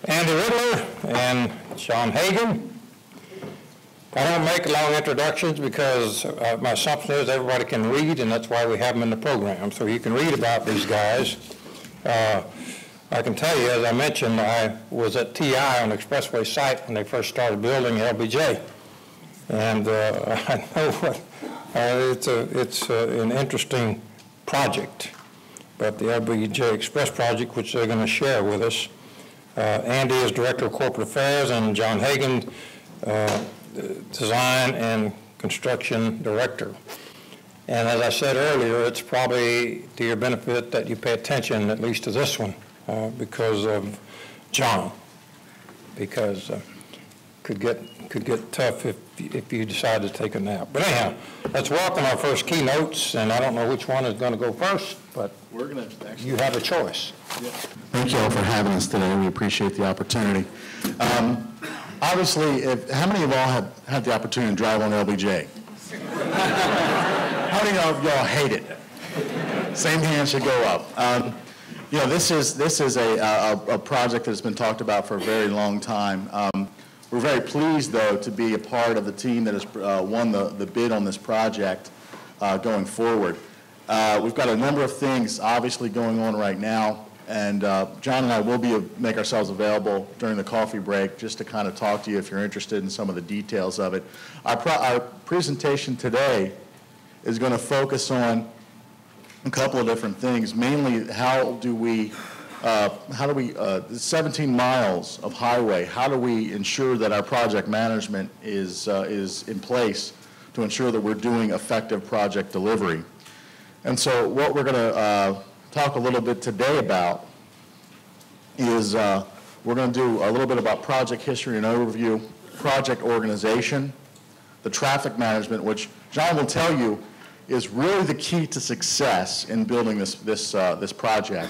Andy Rittler and John Hagan. I don't make long introductions because my assumption is everybody can read, and that's why we have them in the program, so you can read about these guys. I can tell you, as I mentioned, I was at TI on the expressway site when they first started building LBJ, and I know what, it's an interesting project, but the LBJ Express Project, which they're going to share with us. Andy is Director of Corporate Affairs, and John Hagan, Design and Construction Director. And as I said earlier, it's probably to your benefit that you pay attention at least to this one because of John, because could get tough if you decide to take a nap. But anyhow, let's welcome our first keynotes, and I don't know which one is going to go first, but you have a choice. Yeah. Thank you all for having us today. We appreciate the opportunity. Obviously, how many of y'all have had the opportunity to drive on LBJ? How many of y'all hate it? Same hand should go up. You know, this is a project that's been talked about for a very long time. We're very pleased, though, to be a part of the team that has won the bid on this project going forward. We've got a number of things obviously going on right now, and John and I will make ourselves available during the coffee break just to kind of talk to you if you're interested in some of the details of it. Our presentation today is going to focus on a couple of different things, mainly how do we 17 miles of highway, how do we ensure that our project management is in place to ensure that we're doing effective project delivery. And so what we're going to talk a little bit today about is we're going to do a little bit about project history and overview, project organization, the traffic management, which John will tell you is really the key to success in building this project.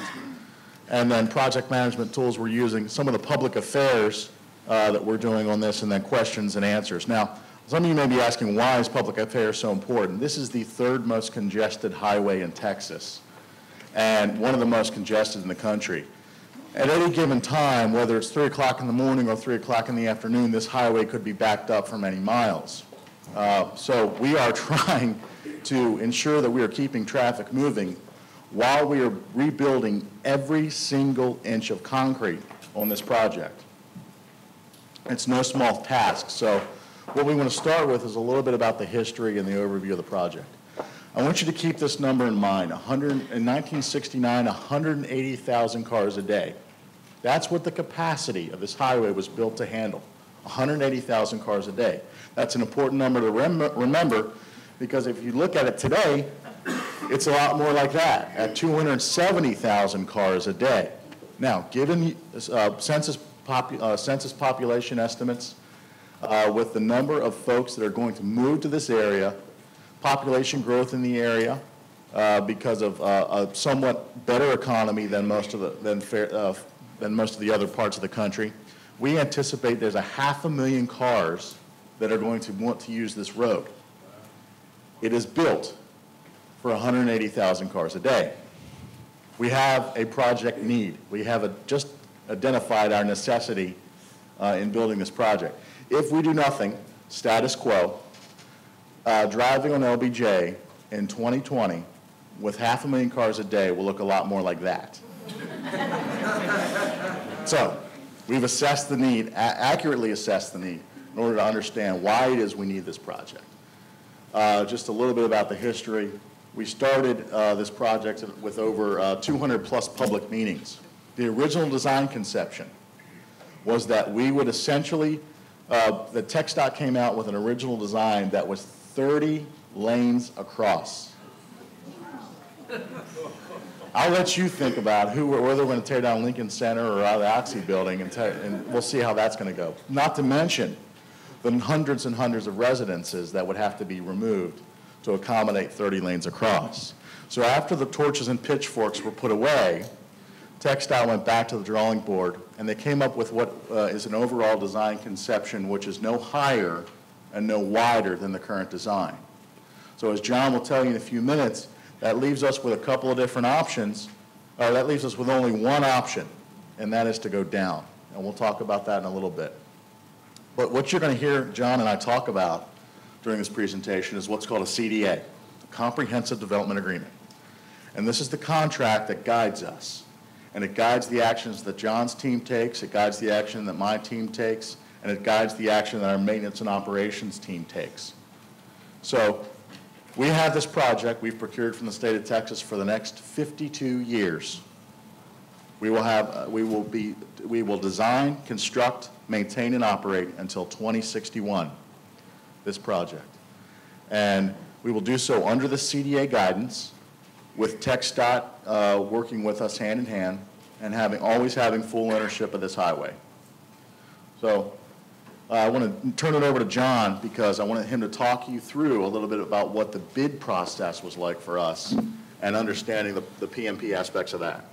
And then project management tools we're using, some of the public affairs that we're doing on this, and then questions and answers. Now, some of you may be asking, why is public affairs so important? This is the third most congested highway in Texas, and one of the most congested in the country. At any given time, whether it's 3 o'clock in the morning or 3 o'clock in the afternoon, this highway could be backed up for many miles. So we are trying to ensure that we are keeping traffic moving while we are rebuilding every single inch of concrete on this project. It's no small task. So what we want to start with is a little bit about the history and the overview of the project. I want you to keep this number in mind. In 1969, 180,000 cars a day. That's what the capacity of this highway was built to handle, 180,000 cars a day. That's an important number to remember, because if you look at it today, it's a lot more like that, at 270,000 cars a day. Now, given census population estimates, with the number of folks that are going to move to this area, population growth in the area, because of a somewhat better economy than most of the other parts of the country, we anticipate there's 500,000 cars that are going to want to use this road. It is built for 180,000 cars a day. We have a project need. We have just identified our necessity in building this project. If we do nothing, status quo, driving on LBJ in 2020 with 500,000 cars a day will look a lot more like that. So we've assessed the need, accurately assessed the need, in order to understand why it is we need this project. Just a little bit about the history. We started this project with over 200 plus public meetings. The original design conception was that we would essentially, the TxDOT came out with an original design that was 30 lanes across. I'll let you think about whether we're going to tear down Lincoln Center or the Oxy building, and we'll see how that's going to go. Not to mention the hundreds and hundreds of residences that would have to be removed to accommodate 30 lanes across. So after the torches and pitchforks were put away, TxDOT went back to the drawing board, and they came up with what is an overall design conception which is no higher and no wider than the current design. So as John will tell you in a few minutes, that leaves us with a couple of different options. That leaves us with only one option, and that is to go down. and we'll talk about that in a little bit. But what you're going to hear John and I talk about during this presentation is what's called a CDA, a Comprehensive Development Agreement. And this is the contract that guides us. And it guides the actions that John's team takes, it guides the action that my team takes, and it guides the action that our maintenance and operations team takes. So we have this project we've procured from the state of Texas for the next 52 years. We will design, construct, maintain, and operate until 2061, this project. And we will do so under the CDA guidance, with TxDOT working with us hand in hand, and always having full ownership of this highway. So I want to turn it over to John because I wanted him to talk you through a little bit about what the bid process was like for us and understanding the PMP aspects of that.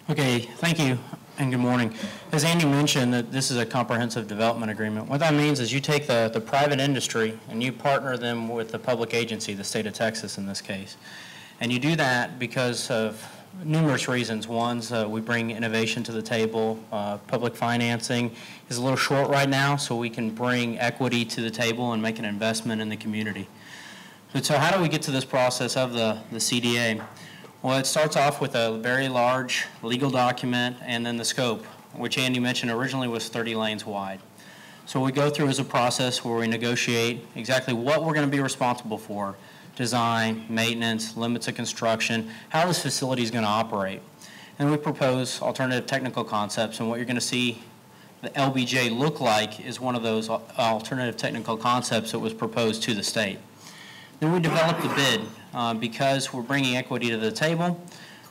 Okay, thank you, and good morning. As Andy mentioned, that this is a comprehensive development agreement. What that means is you take the private industry and you partner them with the public agency, the state of Texas in this case. And you do that because of numerous reasons. One's we bring innovation to the table. Public financing is a little short right now, so we can bring equity to the table and make an investment in the community. But so how do we get to this process of the CDA? Well, it starts off with a very large legal document and then the scope, which Andy mentioned originally was 30 lanes wide. So what we go through is a process where we negotiate exactly what we're going to be responsible for: design, maintenance, limits of construction, how this facility is going to operate. And we propose alternative technical concepts, and what you're going to see the LBJ look like is one of those alternative technical concepts that was proposed to the state. Then we develop the bid. Because we're bringing equity to the table,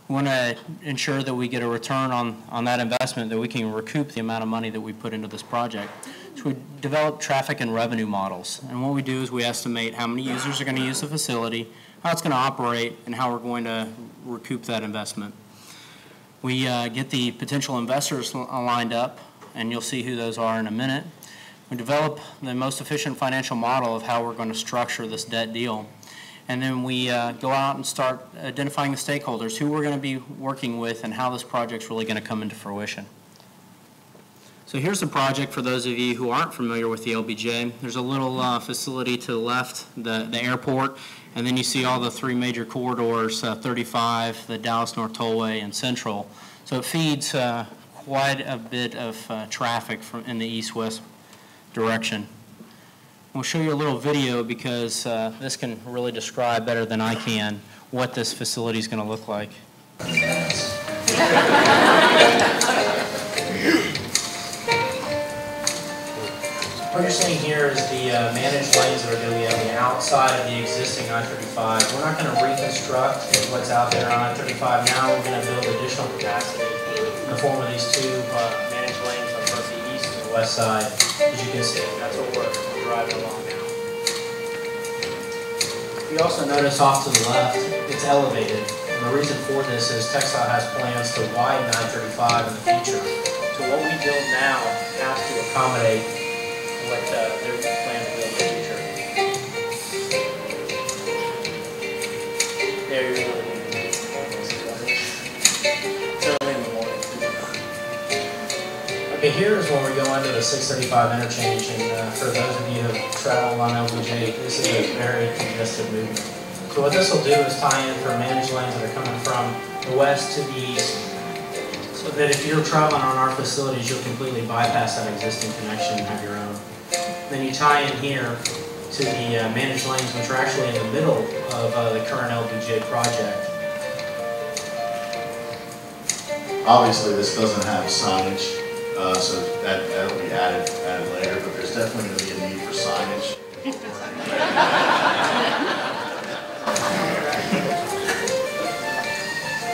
we want to ensure that we get a return on that investment, that we can recoup the amount of money that we put into this project. So we develop traffic and revenue models. And what we do is we estimate how many users are going to use the facility, how it's going to operate, and how we're going to recoup that investment. We get the potential investors lined up, and you'll see who those are in a minute. We develop the most efficient financial model of how we're going to structure this debt deal. And then we go out and start identifying the stakeholders, who we're going to be working with, and how this project's really going to come into fruition. So here's the project for those of you who aren't familiar with the LBJ. There's a little facility to the left, the airport, and then you see all the three major corridors, 35, the Dallas North Tollway, and Central. So it feeds quite a bit of traffic in the east-west direction. We'll show you a little video because this can really describe better than I can what this facility is going to look like. What you're seeing here is the managed lanes that are going to be on the outside of the existing I-35. We're not going to reconstruct what's out there on I-35 now. We're going to build additional capacity in the form of these two managed lanes on both the east and the west side. As you can see, that's what we're driving along now. You also notice off to the left, it's elevated. And the reason for this is TxDOT has plans to widen I-35 in the future. So what we build now has to accommodate what they're planning to build in the future. There you go. Okay, here is when we go into the 635 interchange, and for those of you who have traveled on LBJ, this is a very congested movement. So what this will do is tie in for managed lanes that are coming from the west to the east, so that if you're traveling on our facilities, you'll completely bypass that existing connection and have your own. Then you tie in here to the managed lanes, which are actually in the middle of the current LBJ project. Obviously, this doesn't have signage. So that'll be added later, but there's definitely going to be a need for signage.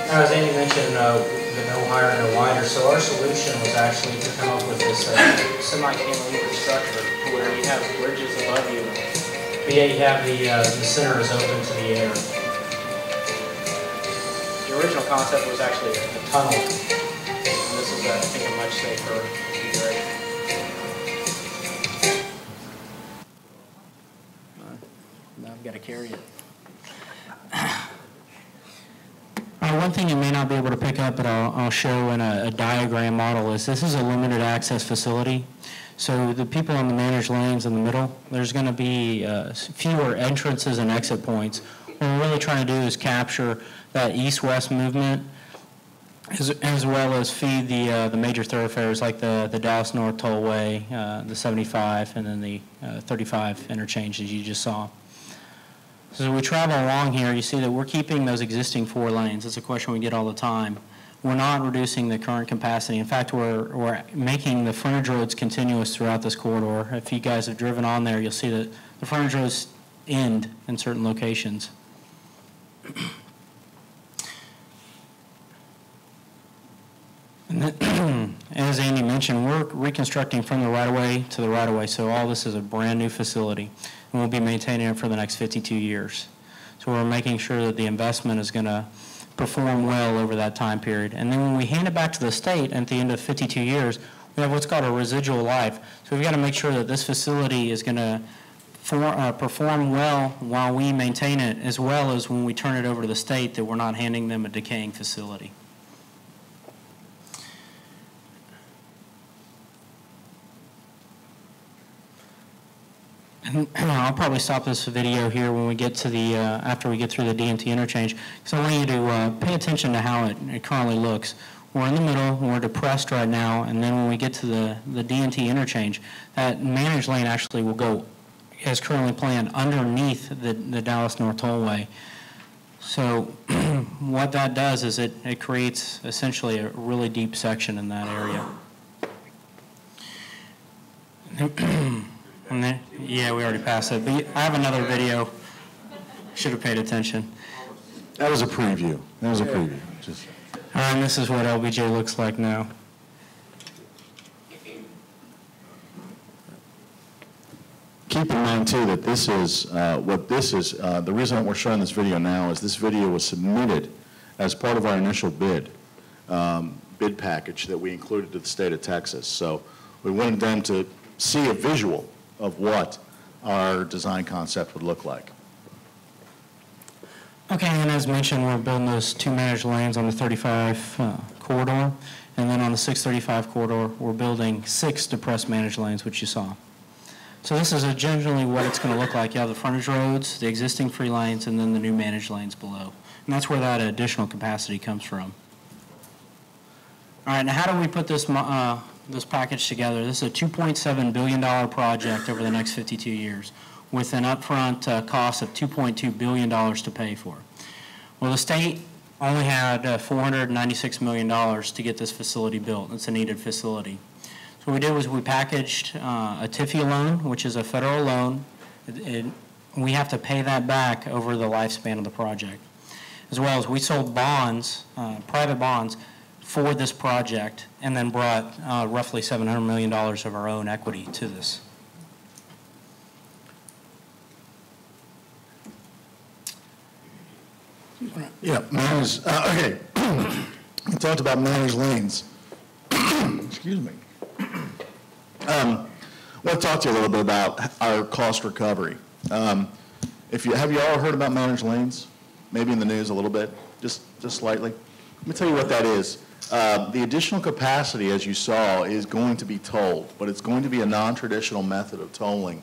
Now, as Andy mentioned, the no higher, no wider. So our solution was actually to come up with this semi-cantilever structure where you have bridges above you, but yet you have the center is open to the air. The original concept was actually a tunnel. This is, I think, a much safer configuration. Now I've got to carry it. All one thing you may not be able to pick up, but I'll show in a diagram model is this is a limited access facility. So the people on the managed lanes in the middle, there's going to be fewer entrances and exit points. What we're really trying to do is capture that east-west movement as well as feed the major thoroughfares like the Dallas North Tollway, the 75, and then the 35 interchange that you just saw. So as we travel along here, you see that we're keeping those existing 4 lanes. It's a question we get all the time. We're not reducing the current capacity. In fact, we're making the frontage roads continuous throughout this corridor. If you guys have driven on there, you'll see that the frontage roads end in certain locations. And then, as Andy mentioned, we're reconstructing from the right-of-way to the right-of-way, so all this is a brand-new facility, and we'll be maintaining it for the next 52 years. So we're making sure that the investment is going to perform well over that time period. And then when we hand it back to the state at the end of 52 years, we have what's called a residual life. So we've got to make sure that this facility is going to perform well while we maintain it, as well as when we turn it over to the state, that we're not handing them a decaying facility. And I'll probably stop this video here when we get to the, after we get through the D&T interchange, because I want you to pay attention to how it currently looks. We're in the middle, we're depressed right now, and then when we get to the D&T interchange, that managed lane actually will go, as currently planned, underneath the Dallas North Tollway. So what that does is it creates essentially a really deep section in that area. And then, yeah, we already passed it, but I have another video. Should have paid attention. That was a preview. That was a preview. Just. And this is what LBJ looks like now. Keep in mind, too, that this is, the reason that we're showing this video now is this video was submitted as part of our initial bid package that we included to the state of Texas. So we wanted them to see a visual of what our design concept would look like. Okay, and as mentioned, we're building those 2 managed lanes on the 35 corridor, and then on the 635 corridor, we're building 6 depressed managed lanes, which you saw. So this is generally what it's going to look like. You have the frontage roads, the existing free lanes, and then the new managed lanes below. And that's where that additional capacity comes from. All right, now how do we put this this package together? This is a $2.7 billion project over the next 52 years with an upfront cost of $2.2 billion to pay for. Well, the state only had $496 million to get this facility built. It's a needed facility. So what we did was we packaged a TIFIA loan, which is a federal loan. We have to pay that back over the lifespan of the project. As well as we sold bonds, private bonds, for this project, and then brought roughly $700 million of our own equity to this. Yeah, managed, okay. We talked about managed lanes. Excuse me. I want to talk to you a little bit about our cost recovery. Have you all heard about managed lanes? Maybe in the news a little bit, just slightly. Let me tell you what that is. The additional capacity, as you saw, is going to be tolled, but it's going to be a non-traditional method of tolling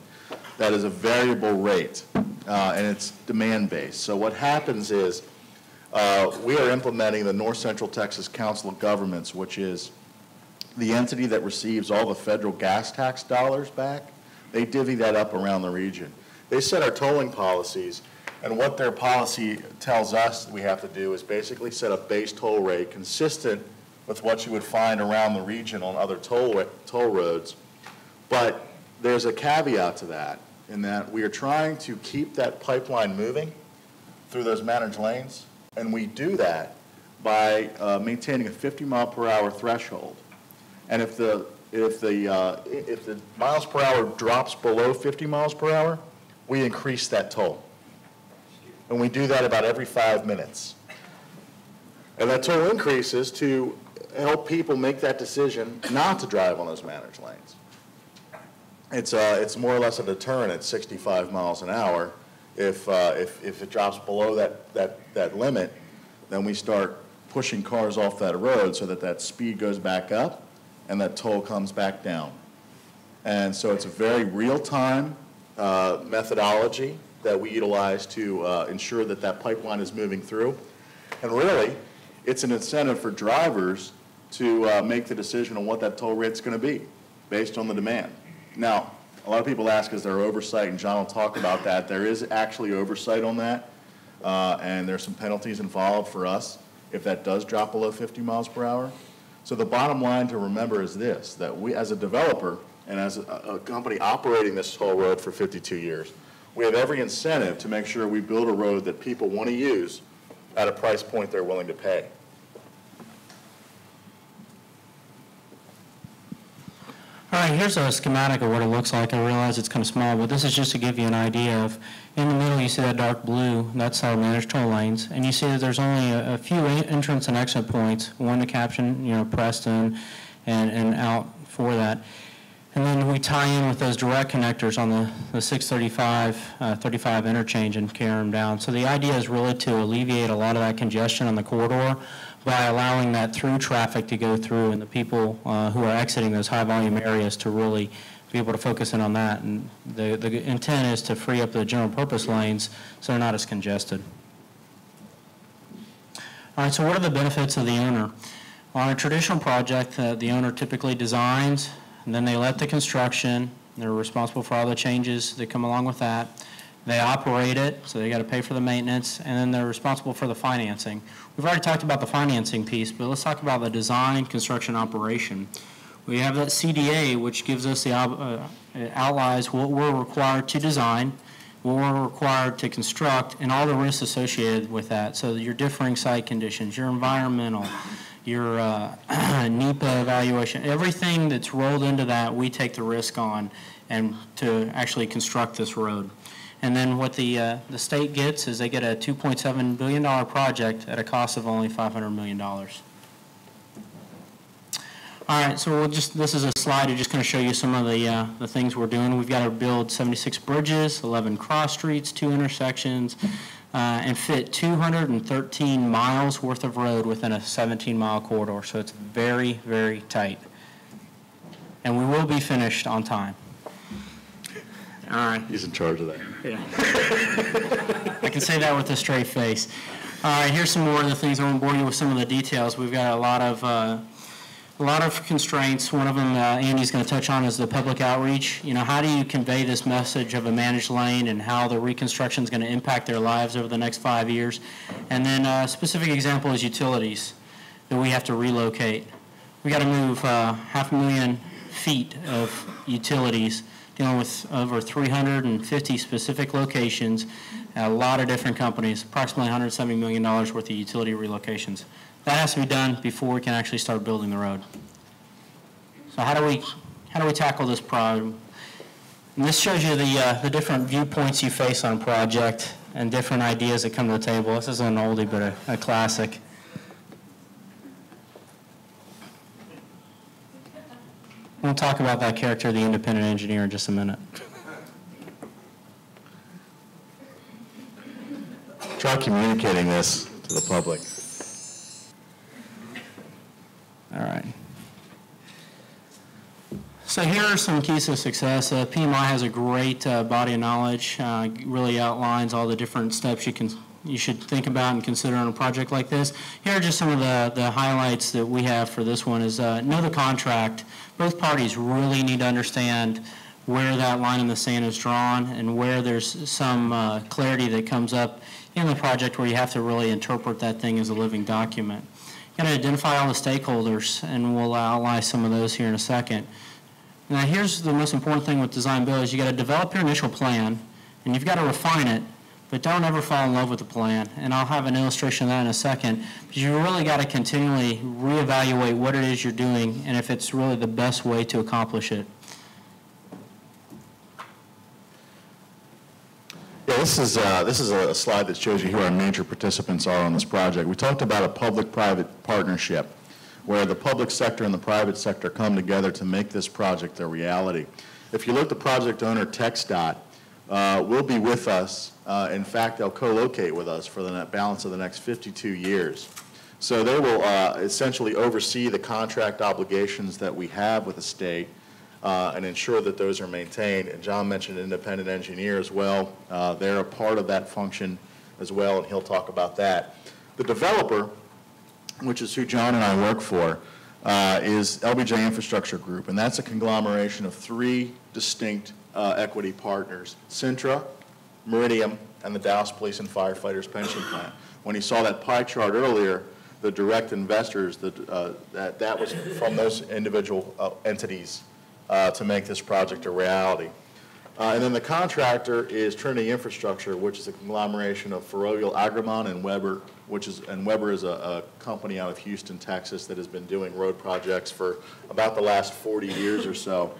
that is a variable rate, and it's demand-based. So what happens is we are implementing the North Central Texas Council of Governments, which is the entity that receives all the federal gas tax dollars back. They divvy that up around the region. They set our tolling policies, and what their policy tells us we have to do is basically set a base toll rate consistent with what you would find around the region on other toll roads. But there's a caveat to that, in that we are trying to keep that pipeline moving through those managed lanes, and we do that by maintaining a 50-mile-per-hour threshold. And if the miles per hour drops below 50 miles per hour, we increase that toll. And we do that about every 5 minutes. And that toll increases to help people make that decision not to drive on those managed lanes. It's more or less a deterrent at 65 miles an hour. If it drops below that limit, then we start pushing cars off that road so that that speed goes back up and that toll comes back down. And so it's a very real-time methodology that we utilize to ensure that that pipeline is moving through. And really, it's an incentive for drivers to make the decision on what that toll rate's going to be based on the demand. Now, a lot of people ask, is there oversight? And John will talk about that. There is actually oversight on that, and there's some penalties involved for us if that does drop below 50 miles per hour. So the bottom line to remember is this, that we as a developer and as a company operating this toll road for 52 years, we have every incentive to make sure we build a road that people want to use at a price point they're willing to pay. All right, here's a schematic of what it looks like. I realize it's kind of small, but this is just to give you an idea of, in the middle you see that dark blue, that's our managed toll lanes, and you see that there's only a few entrance and exit points, one to caption, Preston and out for that. And then we tie in with those direct connectors on the 35 interchange and carry them down. So the idea is really to alleviate a lot of that congestion on the corridor by allowing that through traffic to go through and the people who are exiting those high volume areas to really be able to focus in on that. And the intent is to free up the general purpose lanes so they're not as congested. All right, so what are the benefits of the owner? On a traditional project, the owner typically designs, and then they let the construction. They're responsible for all the changes that come along with that. They operate it, so they got to pay for the maintenance, and then they're responsible for the financing. We've already talked about the financing piece, but let's talk about the design, construction, operation. We have that CDA, which gives us the it outlines what we're required to design, what we're required to construct, and all the risks associated with that. So your differing site conditions, your environmental, your NEPA evaluation, everything that's rolled into that, we take the risk on and to actually construct this road. And then what the state gets is they get a $2.7 billion project at a cost of only $500 million. All right, so this is a slide to just kind of show you some of the things we're doing. We've got to build 76 bridges, 11 cross streets, 2 intersections, and fit 213 miles worth of road within a 17-mile corridor. So it's very, very tight. And we will be finished on time. All right. He's in charge of that. Yeah. I can say that with a straight face. All right, here's some more of the things. I won't bore you with some of the details. We've got a lot of constraints. One of them Andy's going to touch on is the public outreach. How do you convey this message of a managed lane and how the reconstruction is going to impact their lives over the next 5 years? And then a specific example is utilities that we have to relocate. We got to move 500,000 feet of utilities, dealing with over 350 specific locations, a lot of different companies, approximately $170 million worth of utility relocations. That has to be done before we can actually start building the road. So how do we tackle this problem? And this shows you the different viewpoints you face on a project and different ideas that come to the table. This is an oldie, but a classic. We'll talk about that character, the independent engineer, in just a minute. Try communicating this to the public. All right. So here are some keys to success. PMI has a great body of knowledge, really outlines all the different steps you should think about and consider on a project like this. Here are just some of the highlights that we have for this one is know the contract. Both parties really need to understand where that line in the sand is drawn and where there's some clarity that comes up in the project where you have to really interpret that thing as a living document. You got to identify all the stakeholders, and we'll outline some of those here in a second. Now here's the most important thing with design build is you got to develop your initial plan, and you've got to refine it, but don't ever fall in love with the plan. And I'll have an illustration of that in a second. But you really got to continually reevaluate what it is you're doing and if it's really the best way to accomplish it. Yeah, this is a slide that shows you who our major participants are on this project. We talked about a public-private partnership where the public sector and the private sector come together to make this project a reality. If you look at the project owner, TxDOT, will be with us. In fact, they'll co-locate with us for the balance of the next 52 years. So they will essentially oversee the contract obligations that we have with the state and ensure that those are maintained. And John mentioned an independent engineer as well. They're a part of that function as well, and he'll talk about that. The developer, which is who John and I work for, is LBJ Infrastructure Group, and that's a conglomeration of 3 distinct equity partners: Sintra, Meridian, and the Dallas Police and Firefighters Pension Plan. When you saw that pie chart earlier, the direct investors, that was from those individual entities to make this project a reality. And then the contractor is Trinity Infrastructure, which is a conglomeration of Ferrovial Agremon and Weber, Weber is a company out of Houston, Texas, that has been doing road projects for about the last 40 years or so.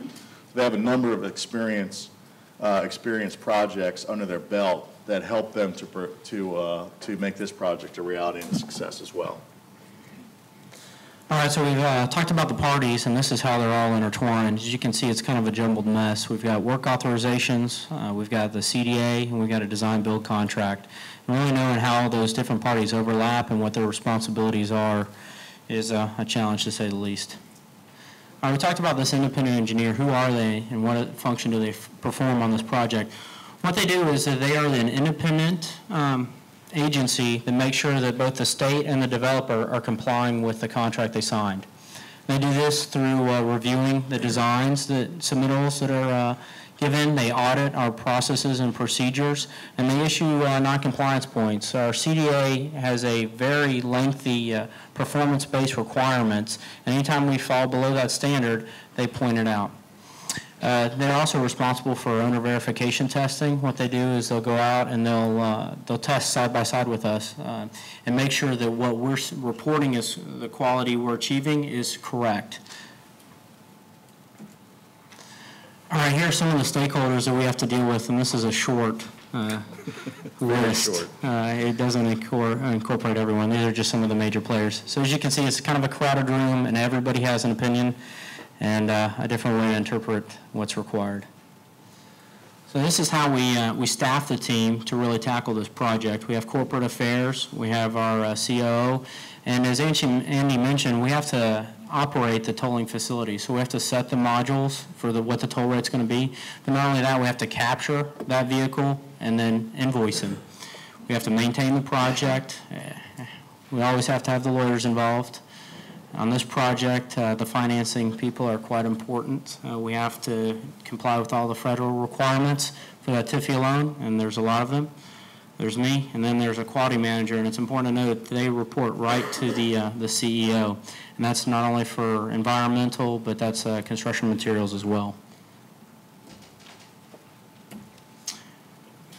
They have a number of experienced projects under their belt that help them to make this project a reality and a success as well. All right, so we've talked about the parties, and this is how they're all intertwined. As you can see, it's kind of a jumbled mess. We've got work authorizations, we've got the CDA, and we've got a design-build contract. And really knowing how those different parties overlap and what their responsibilities are is a challenge, to say the least. All right, we talked about this independent engineer. Who are they, and what function do they perform on this project? What they do is that they are an independent agency that makes sure that both the state and the developer are complying with the contract they signed. They do this through reviewing the designs, the submittals that are given. They audit our processes and procedures, and they issue non-compliance points. Our CDA has a very lengthy performance-based requirements, and anytime we fall below that standard, they point it out. They're also responsible for owner verification testing. What they do is they'll go out and they'll test side by side with us and make sure that what we're reporting is the quality we're achieving is correct. All right, here are some of the stakeholders that we have to deal with, and this is a short list. It doesn't incorporate everyone. These are just some of the major players. So as you can see, it's kind of a crowded room, and everybody has an opinion and a different way to interpret what's required. So this is how we staff the team to really tackle this project. We have corporate affairs, we have our COO, and as Andy mentioned, we have to operate the tolling facility. So we have to set the modules for what the toll rate's going to be, but not only that, we have to capture that vehicle and then invoice them. We have to maintain the project. We always have to have the lawyers involved. On this project, the financing people are quite important. We have to comply with all the federal requirements for that TIFIA loan, and there's a lot of them. There's me, and then there's a quality manager, and it's important to note that they report right to the CEO, and that's not only for environmental, but that's construction materials as well.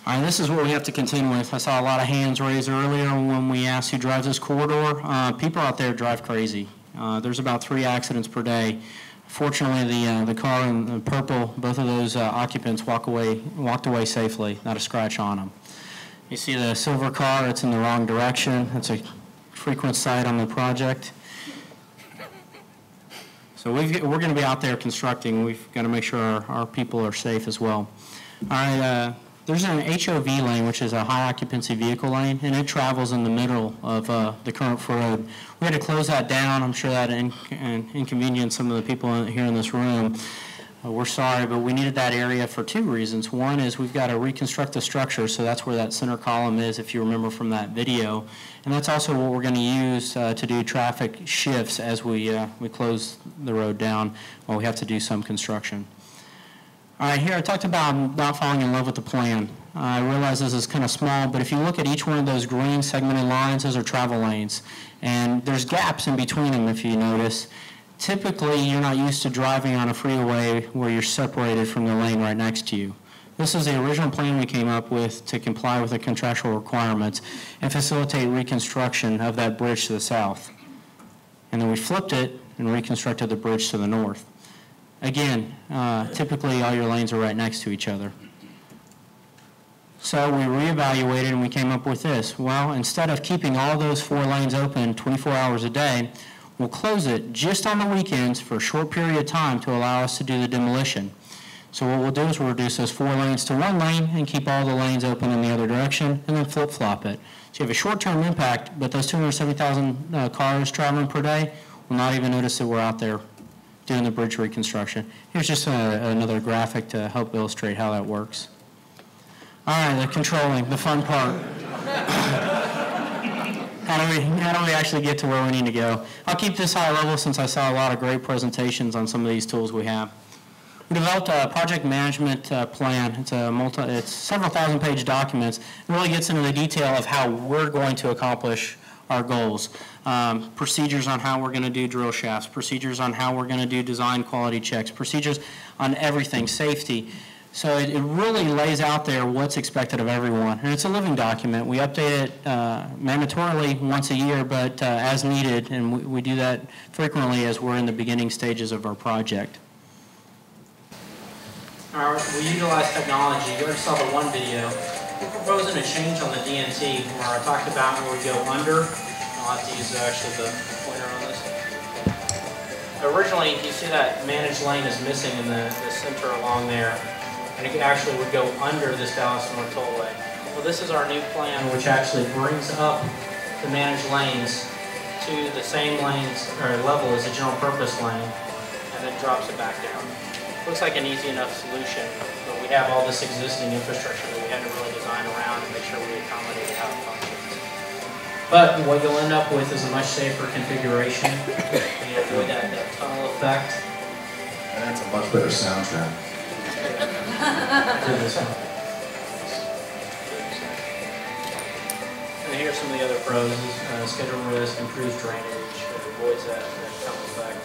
All right, this is what we have to contend with. I saw a lot of hands raised earlier when we asked who drives this corridor. People out there drive crazy. There's about 3 accidents per day. Fortunately, the car in the purple, both of those occupants walked away safely, not a scratch on them. You see the silver car, it's in the wrong direction. That's a frequent sight on the project. So we're going to be out there constructing. We've got to make sure our people are safe as well. All right, there's an HOV lane, which is a high occupancy vehicle lane, and it travels in the middle of the current road. We had to close that down. I'm sure that inconvenienced some of the people here in this room. We're sorry, but we needed that area for 2 reasons. One is we've got to reconstruct the structure, so that's where that center column is, if you remember from that video. And that's also what we're going to use to do traffic shifts as we close the road down while we have to do some construction. All right, here I talked about not falling in love with the plan. I realize this is kind of small, but if you look at each one of those green segmented lines, those are travel lanes. And there's gaps in between them, if you notice. Typically, you're not used to driving on a freeway where you're separated from the lane right next to you. This is the original plan we came up with to comply with the contractual requirements and facilitate reconstruction of that bridge to the south. And then we flipped it and reconstructed the bridge to the north. Again, typically all your lanes are right next to each other. So we reevaluated and we came up with this. Well, instead of keeping all those 4 lanes open 24 hours a day, we'll close it just on the weekends for a short period of time to allow us to do the demolition. So what we'll do is we'll reduce those 4 lanes to 1 lane and keep all the lanes open in the other direction, and then flip-flop it. So you have a short-term impact, but those 270,000 cars traveling per day will not even notice that we're out there doing the bridge reconstruction. Here's just another graphic to help illustrate how that works. All right, the controlling, the fun part. How do we actually get to where we need to go? I'll keep this high level since I saw a lot of great presentations on some of these tools we have. We developed a project management plan. It's several thousand-page documents. It really gets into the detail of how we're going to accomplish our goals. Procedures on how we're going to do drill shafts, procedures on how we're going to do design quality checks, procedures on everything, safety. So it really lays out there what's expected of everyone. And it's a living document. We update it mandatorily once a year, but as needed, and we do that frequently as we're in the beginning stages of our project. All right, we utilize technology. You already saw the one video. We're proposing a change on the DNT where I talked about where we go under. I'll have to use actually the pointer on this. Originally, you see that managed lane is missing in the center along there. And it actually would go under this Dallas North Tollway. Well, this is our new plan, which actually brings up the managed lanes to the same lanes or level as the general purpose lane, and then drops it back down. Looks like an easy enough solution, but we have all this existing infrastructure that we had to really design around and make sure we accommodated how it functions. But what you'll end up with is a much safer configuration. You avoid that tunnel effect. And that's a much better soundtrack. And here's some of the other pros. Schedule risk, improves drainage, avoids that tunnel effect.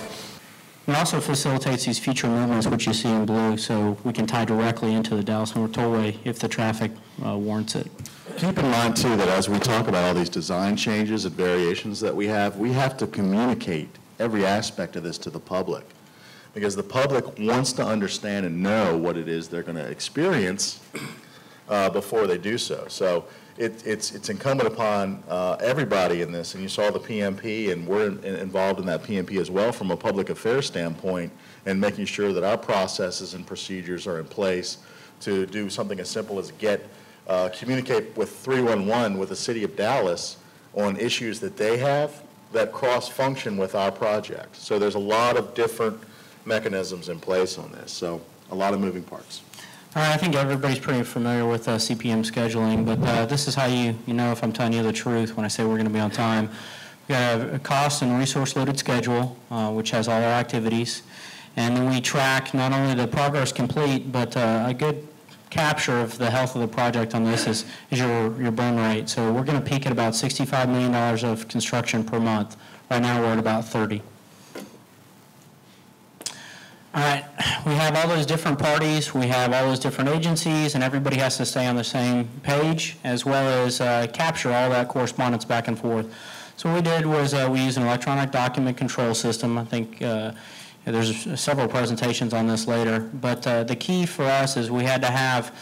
It also facilitates these future movements, which you see in blue, so we can tie directly into the Dallas North Tollway if the traffic warrants it. Keep in mind, too, that as we talk about all these design changes and variations that we have to communicate every aspect of this to the public, because the public wants to understand and know what it is they're going to experience before they do so. So it's incumbent upon everybody in this, and you saw the PMP, and we're involved in that PMP as well from a public affairs standpoint, and making sure that our processes and procedures are in place to do something as simple as communicate with 311 with the city of Dallas on issues that they have that cross-function with our project. So there's a lot of different mechanisms in place on this, so a lot of moving parts. All right, I think everybody's pretty familiar with CPM scheduling, but this is how you know if I'm telling you the truth when I say we're going to be on time. We got a cost and resource loaded schedule, which has all our activities, and then we track not only the progress complete, but a good capture of the health of the project on this is your burn rate. So we're going to peak at about $65 million of construction per month. Right now we're at about 30. All right, we have all those different parties, we have all those different agencies, and everybody has to stay on the same page, as well as capture all that correspondence back and forth. So what we did was we used an electronic document control system. I think there's several presentations on this later, but the key for us is we had to have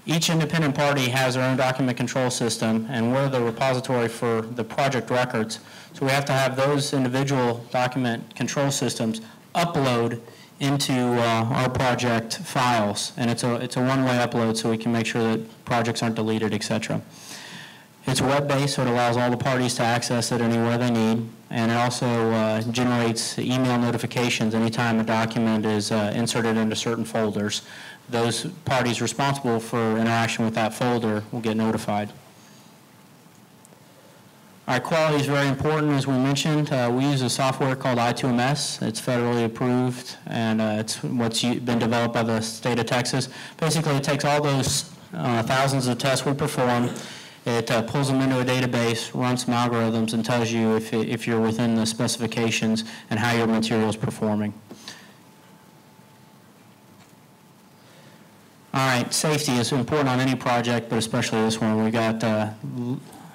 each independent party has their own document control system, and we're the repository for the project records. So we have to have those individual document control systems upload into our project files, and it's a one-way upload, so we can make sure that projects aren't deleted, etc. It's web-based, so it allows all the parties to access it anywhere they need, and it also generates email notifications anytime a document is inserted into certain folders. Those parties responsible for interaction with that folder will get notified. All right, quality is very important, as we mentioned. We use a software called I2MS. It's federally approved, and it's what's been developed by the state of Texas. Basically, it takes all those thousands of tests we perform, it pulls them into a database, runs some algorithms, and tells you if you're within the specifications and how your material is performing. All right, safety is important on any project, but especially this one. We got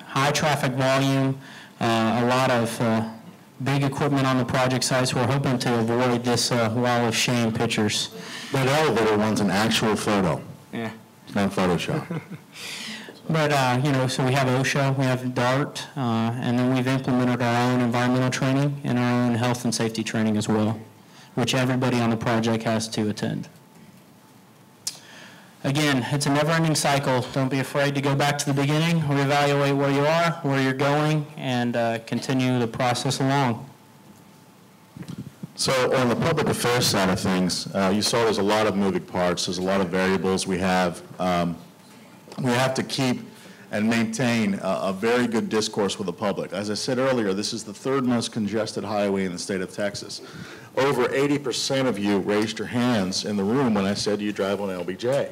high traffic volume, a lot of big equipment on the project site, so we're hoping to avoid this wall of shame pictures. That elevator one's an actual photo. Yeah. It's not Photoshop. But, so we have OSHA, we have DART, and then we've implemented our own environmental training and our own health and safety training as well, which everybody on the project has to attend. Again, it's a never-ending cycle. Don't be afraid to go back to the beginning, reevaluate where you are, where you're going, and continue the process along. So on the public affairs side of things, you saw there's a lot of moving parts. There's a lot of variables we have. We have to keep and maintain a very good discourse with the public. As I said earlier, this is the third most congested highway in the state of Texas. Over 80% of you raised your hands in the room when I said you drive on LBJ.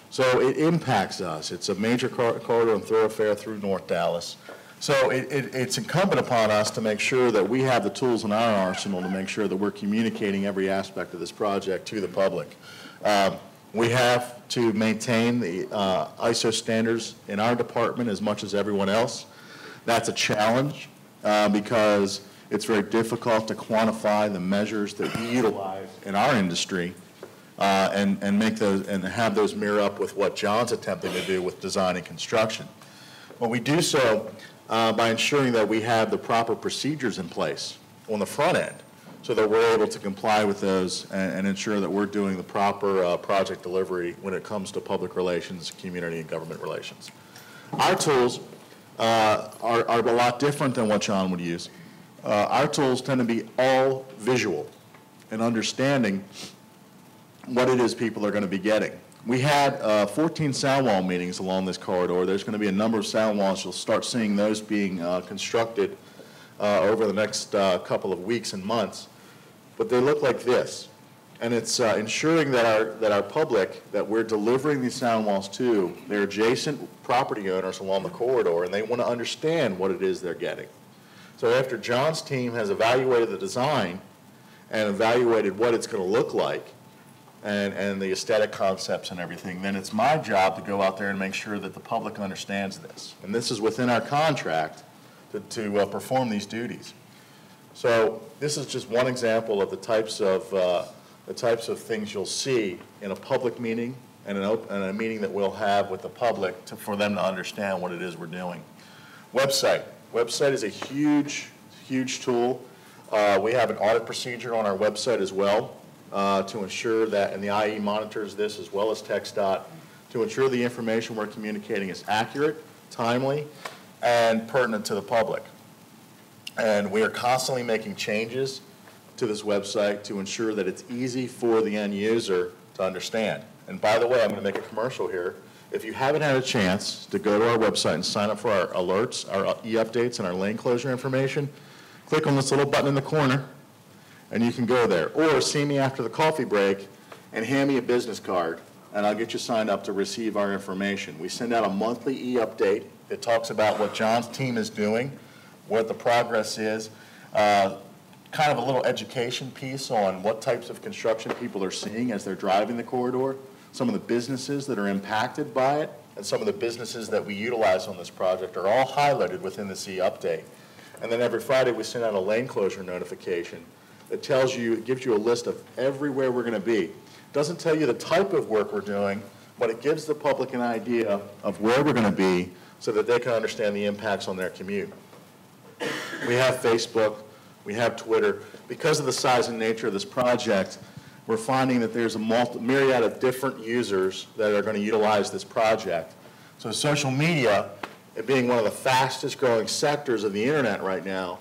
So it impacts us. It's a major corridor and thoroughfare through North Dallas. So it's incumbent upon us to make sure that we have the tools in our arsenal to make sure that we're communicating every aspect of this project to the public. We have to maintain the ISO standards in our department as much as everyone else. That's a challenge because it's very difficult to quantify the measures that we utilize in our industry and make those and have those mirror up with what John's attempting to do with design and construction. But we do so by ensuring that we have the proper procedures in place on the front end so that we're able to comply with those and ensure that we're doing the proper project delivery when it comes to public relations, community, and government relations. Our tools are a lot different than what John would use. Our tools tend to be all visual and understanding what it is people are going to be getting. We had 14 sound wall meetings along this corridor. There's going to be a number of sound walls. You'll start seeing those being constructed over the next couple of weeks and months. But they look like this. And it's ensuring that our public, that we're delivering these sound walls to, they're adjacent property owners along the corridor, and they want to understand what it is they're getting. So after John's team has evaluated the design and evaluated what it's going to look like and the aesthetic concepts and everything, then it's my job to go out there and make sure that the public understands this. And this is within our contract to perform these duties. So this is just one example of the types of things you'll see in a public meeting and a meeting that we'll have with the public for them to understand what it is we're doing. Website. Website is a huge, huge tool. We have an audit procedure on our website as well to ensure that, and the IE monitors this as well as TxDOT, to ensure the information we're communicating is accurate, timely, and pertinent to the public. And we are constantly making changes to this website to ensure that it's easy for the end user to understand. And by the way, I'm going to make a commercial here. If you haven't had a chance to go to our website and sign up for our alerts, our e-updates, and our lane closure information, click on this little button in the corner, and you can go there. Or see me after the coffee break and hand me a business card, and I'll get you signed up to receive our information. We send out a monthly e-update that talks about what John's team is doing, what the progress is, kind of a little education piece on what types of construction people are seeing as they're driving the corridor, some of the businesses that are impacted by it, and some of the businesses that we utilize on this project are all highlighted within the e-update. And then every Friday we send out a lane closure notification that tells you, it gives you a list of everywhere we're going to be. It doesn't tell you the type of work we're doing, but it gives the public an idea of where we're going to be so that they can understand the impacts on their commute. We have Facebook, we have Twitter. Because of the size and nature of this project, we're finding that there's a myriad of different users that are going to utilize this project. So social media, it being one of the fastest growing sectors of the internet right now,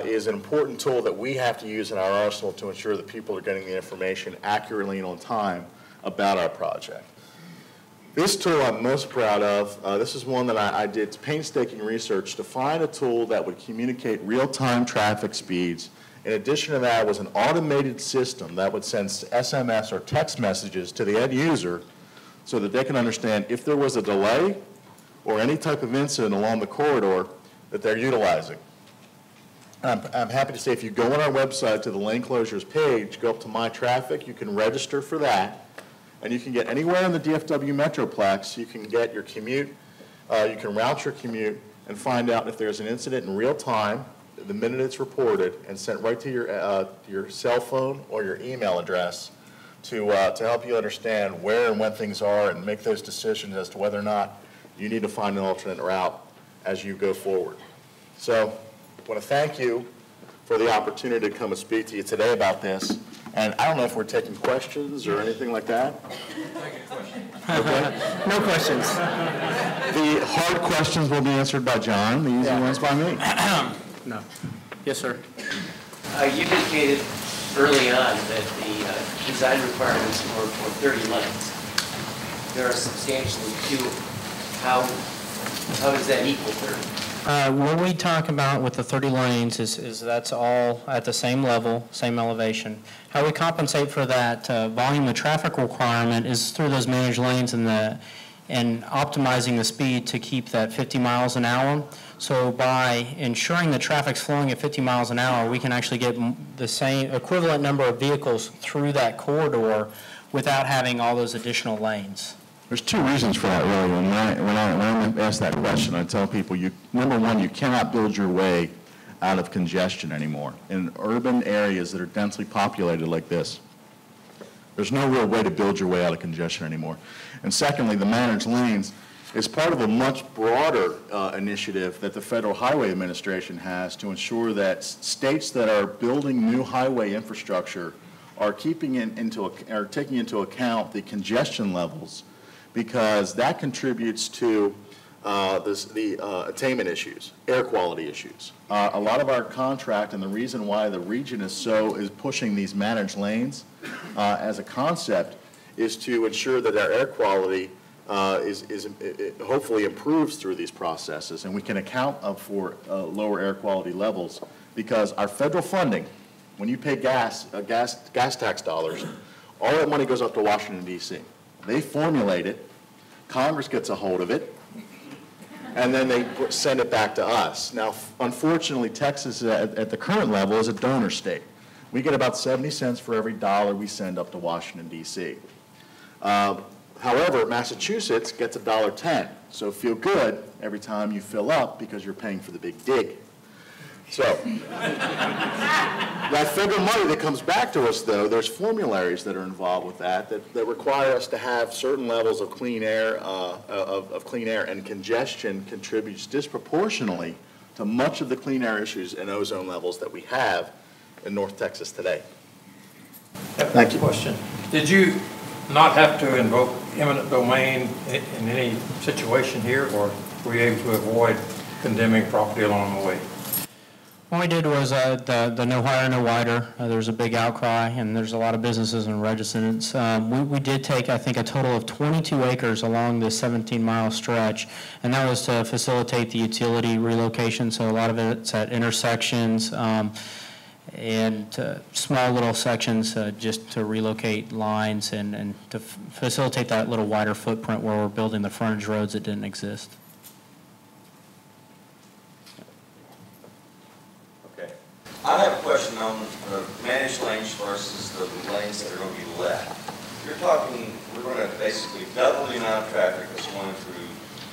is an important tool that we have to use in our arsenal to ensure that people are getting the information accurately and on time about our project. This tool I'm most proud of, this is one that I did painstaking research to find a tool that would communicate real-time traffic speeds. In addition to that was an automated system that would send SMS or text messages to the end user so that they can understand if there was a delay or any type of incident along the corridor that they're utilizing. I'm happy to say if you go on our website to the lane closures page, go up to My Traffic, you can register for that, and you can get anywhere in the DFW Metroplex, you can get your commute, you can route your commute and find out if there's an incident in real time, the minute it's reported, and sent right to your cell phone or your email address to help you understand where and when things are and make those decisions as to whether or not you need to find an alternate route as you go forward. So I want to thank you for the opportunity to come and speak to you today about this. And I don't know if we're taking questions or anything like that. No questions. The hard questions will be answered by John, the easy ones by me. No. Yes, sir. You indicated early on that the design requirements were for 30 lanes. There are substantially fewer. How does that equal 30? What we talk about with the 30 lanes is that's all at the same level, same elevation. How we compensate for that volume of traffic requirement is through those managed lanes and optimizing the speed to keep that 50 miles an hour. So by ensuring the traffic's flowing at 50 miles an hour, we can actually get the same equivalent number of vehicles through that corridor without having all those additional lanes. There's two reasons for that, really. When I ask that question, I tell people, number one, you cannot build your way out of congestion anymore. In urban areas that are densely populated like this, there's no real way to build your way out of congestion anymore. And secondly, the managed lanes is part of a much broader initiative that the Federal Highway Administration has to ensure that states that are building new highway infrastructure are taking into account the congestion levels, because that contributes to the attainment issues, air quality issues. A lot of our contract, and the reason why the region is pushing these managed lanes as a concept, is to ensure that our air quality hopefully improves through these processes, and we can account for lower air quality levels, because our federal funding, when you pay gas tax dollars, all that money goes up to Washington, D.C. They formulate it, Congress gets a hold of it, and then they send it back to us. Now, unfortunately, Texas at the current level is a donor state. We get about 70 cents for every dollar we send up to Washington, D.C. However, Massachusetts gets $1.10, so feel good every time you fill up because you're paying for the big dig. So, that federal money that comes back to us, though, there's formularies that are involved with that require us to have certain levels of clean air, and congestion contributes disproportionately to much of the clean air issues and ozone levels that we have in North Texas today. Thank you. Question. Did you not have to invoke eminent domain in any situation here, or were you able to avoid condemning property along the way? What we did was the no higher, no wider. There's a big outcry, and there's a lot of businesses and residents. We did take, I think, a total of 22 acres along this 17-mile stretch, and that was to facilitate the utility relocation. So a lot of it's at intersections and small little sections just to relocate lines and to facilitate that little wider footprint where we're building the frontage roads that didn't exist. I have a question on the managed lanes versus the lanes that are going to be left. You're talking, we're going to basically double the amount of traffic that's going through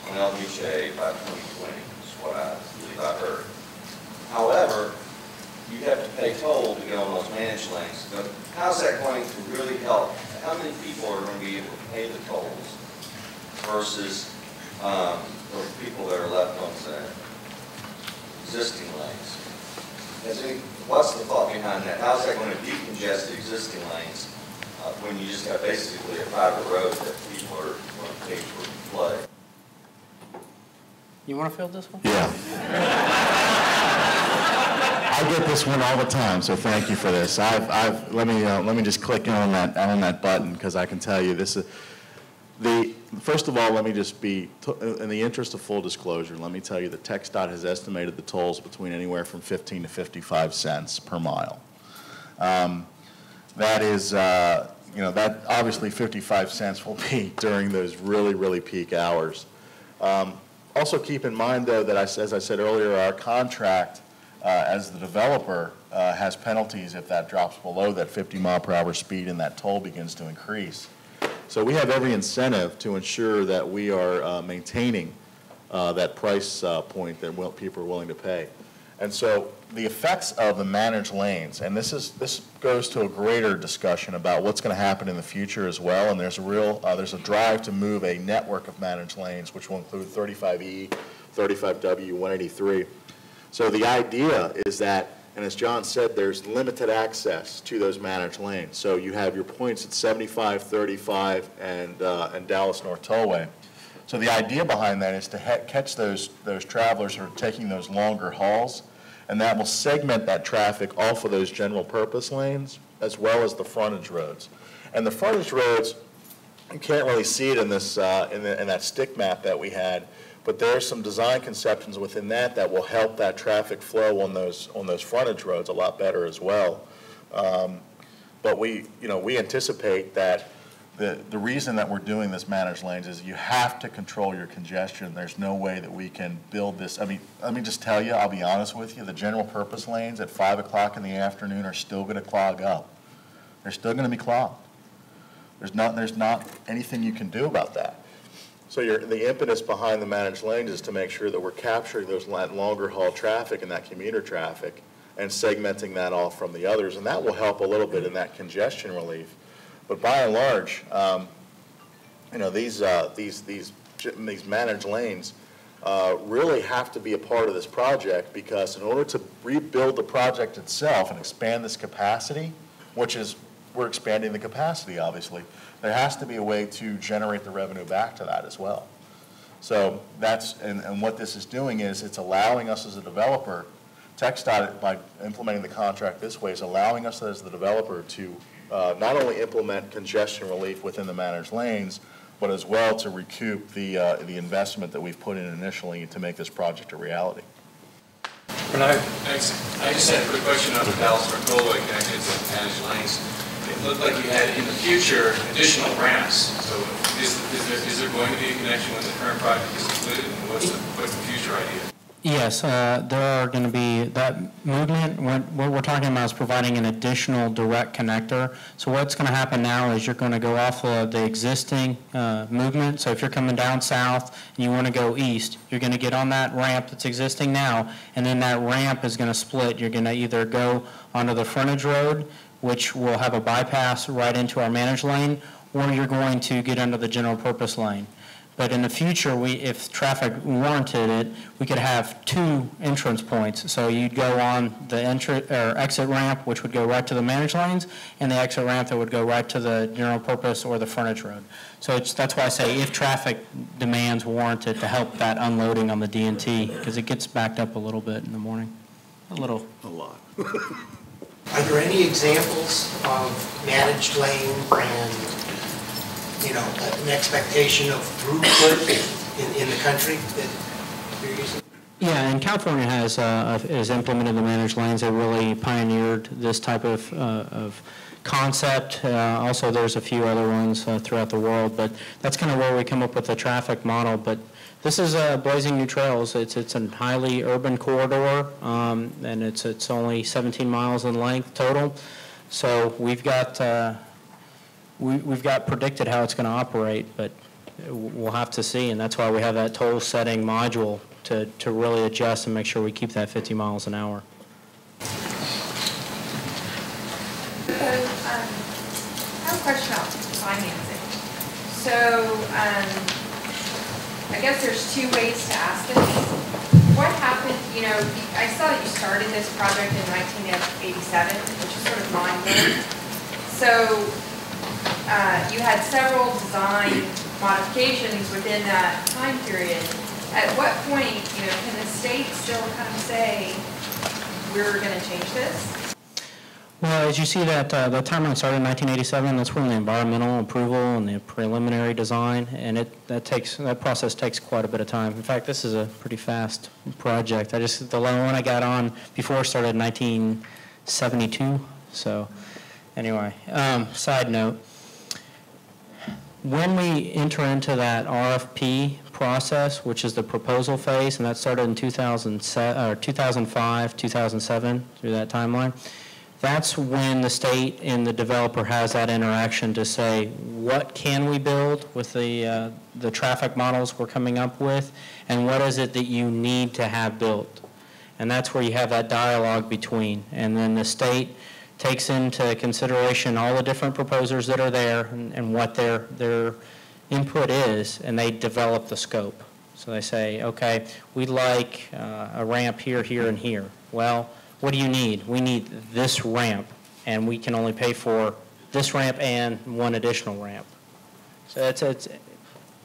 on LBJ by 2020, is what I believe I heard. However, you have to pay toll to get on those managed lanes. So how's that going to really help? How many people are going to be able to pay the tolls versus those people that are left on the existing lanes? What's the thought behind that? How's that going to decongest the existing lanes when you just have basically a private road that people are going to pay for flood? You want to field this one? Yeah. I get this one all the time, so thank you for this. Let me just click in on that button, because I can tell you this is first of all, let me just be, in the interest of full disclosure, let me tell you that TxDOT has estimated the tolls between anywhere from 15 to 55 cents per mile. That is, that obviously 55 cents will be during those really, really peak hours. Also keep in mind, though, that as I said earlier, our contract as the developer has penalties if that drops below that 50-mile-per-hour speed and that toll begins to increase. So we have every incentive to ensure that we are maintaining that price point that people are willing to pay. And so the effects of the managed lanes, and this goes to a greater discussion about what's going to happen in the future as well, and there's a drive to move a network of managed lanes, which will include 35E, 35W, 183. So the idea is that And as John said, there's limited access to those managed lanes. So you have your points at 75, 35, and Dallas North Tollway. So the idea behind that is to catch those travelers who are taking those longer hauls, and that will segment that traffic off of those general purpose lanes as well as the frontage roads. And the frontage roads, you can't really see it in this in that stick map that we had, but there are some design conceptions within that that will help that traffic flow on those frontage roads a lot better as well. But we anticipate that the reason that we're doing this managed lanes is you have to control your congestion. There's no way that we can build this. I mean, let me just tell you, I'll be honest with you, the general purpose lanes at 5 o'clock in the afternoon are still going to clog up. They're still going to be clogged. There's not anything you can do about that. So the impetus behind the managed lanes is to make sure that we're capturing those longer haul traffic and that commuter traffic and segmenting that off from the others, and that will help a little bit in that congestion relief. But by and large, these managed lanes really have to be a part of this project, because in order to rebuild the project itself and expand this capacity, which is we're expanding the capacity, obviously, there has to be a way to generate the revenue back to that as well. So that's, and what this is doing is it's allowing us as a developer, TxDOT, by implementing the contract this way, is allowing us as the developer to not only implement congestion relief within the managed lanes, but as well to recoup the investment that we've put in initially to make this project a reality. Thanks. I just had a quick question on the Dallas North Tollway connected to managed lanes. It looked like you had in the future additional ramps. So is there going to be a connection when the current project is completed? And what's the future idea? Yes, there are going to be that movement. What we're talking about is providing an additional direct connector. So what's going to happen now is you're going to go off of the existing movement. So if you're coming down south and you want to go east, you're going to get on that ramp that's existing now, and then that ramp is going to split. You're going to either go onto the frontage road, which will have a bypass right into our managed lane, or you're going to get under the general purpose lane. But in the future, if traffic warranted it, we could have 2 entrance points. So you'd go on the exit ramp, which would go right to the managed lanes, and the exit ramp that would go right to the general purpose or the frontage road. So that's why I say if traffic demands warranted, to help that unloading on the D&T, because it gets backed up a little bit in the morning. A lot. Are there any examples of managed lane and, an expectation of throughput in the country that you're using? Yeah, and California has implemented the managed lanes. They really pioneered this type of concept. Also, there's a few other ones throughout the world, but that's kind of where we come up with the traffic model. But this is Blazing New Trails. It's a highly urban corridor, and it's only 17 miles in length total. So we've got predicted how it's going to operate, but we'll have to see, and that's why we have that toll setting module to really adjust and make sure we keep that 50 miles an hour. So, I have a question about financing. So, I guess there's 2 ways to ask this. What happened, I saw that you started this project in 1987, which is sort of mind-blowing. So, you had several design modifications within that time period. At what point, can the state still kind of say, we're going to change this? Well, as you see that the timeline started in 1987, that's when the environmental approval and the preliminary design, and that process takes quite a bit of time. In fact, this is a pretty fast project. The one I got on before started in 1972. So, anyway, side note. When we enter into that RFP process, which is the proposal phase, and that started in 2005, 2007, through that timeline, that's when the state and the developer has that interaction to say, what can we build with the traffic models we're coming up with, and what is it that you need to have built? And that's where you have that dialogue between, and then the state takes into consideration all the different proposers that are there and what their input is, and they develop the scope. So they say, okay, we'd like a ramp here, here, and here. Well, what do you need? We need this ramp, and we can only pay for this ramp and one additional ramp. So it's a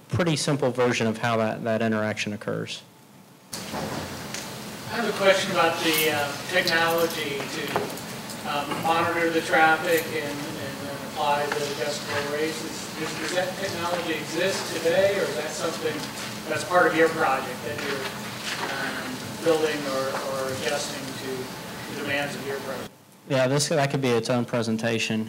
pretty simple version of how that interaction occurs. I have a question about the technology to monitor the traffic and then apply the decibel rates. Does that technology exist today, or is that something that's part of your project that you're building or adjusting to the demands of your project? Yeah, that could be its own presentation.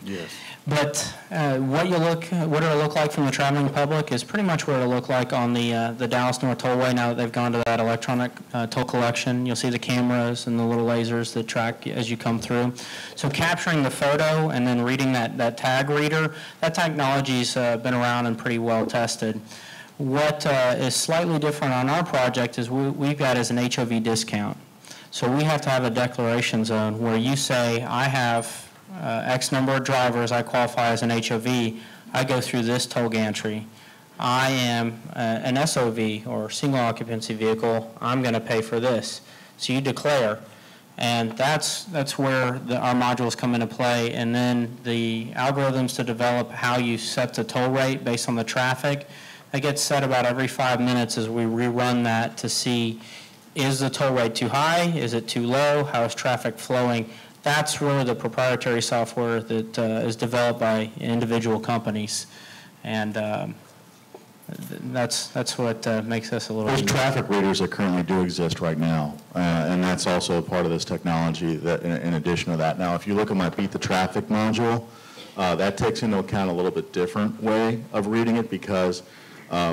Yes. But what it'll look like from the traveling public is pretty much what it'll look like on the Dallas North Tollway now that they've gone to that electronic toll collection. You'll see the cameras and the little lasers that track as you come through. So capturing the photo and then reading that tag reader, that technology's been around and pretty well tested. What is slightly different on our project is we've got as an HOV discount. So we have to have a declaration zone where you say, I have X number of drivers, I qualify as an HOV, I go through this toll gantry. I am an SOV or single occupancy vehicle, I'm going to pay for this. So you declare, and that's where our modules come into play, and then the algorithms to develop how you set the toll rate based on the traffic, that gets set about every 5 minutes as we rerun that to see, is the toll rate too high? Is it too low? How is traffic flowing? That's really the proprietary software that is developed by individual companies, and that's what makes us a little. There's traffic readers that currently do exist right now, and that's also a part of this technology. That, in addition to that, now if you look at my Beat the Traffic module, that takes into account a little bit different way of reading it because.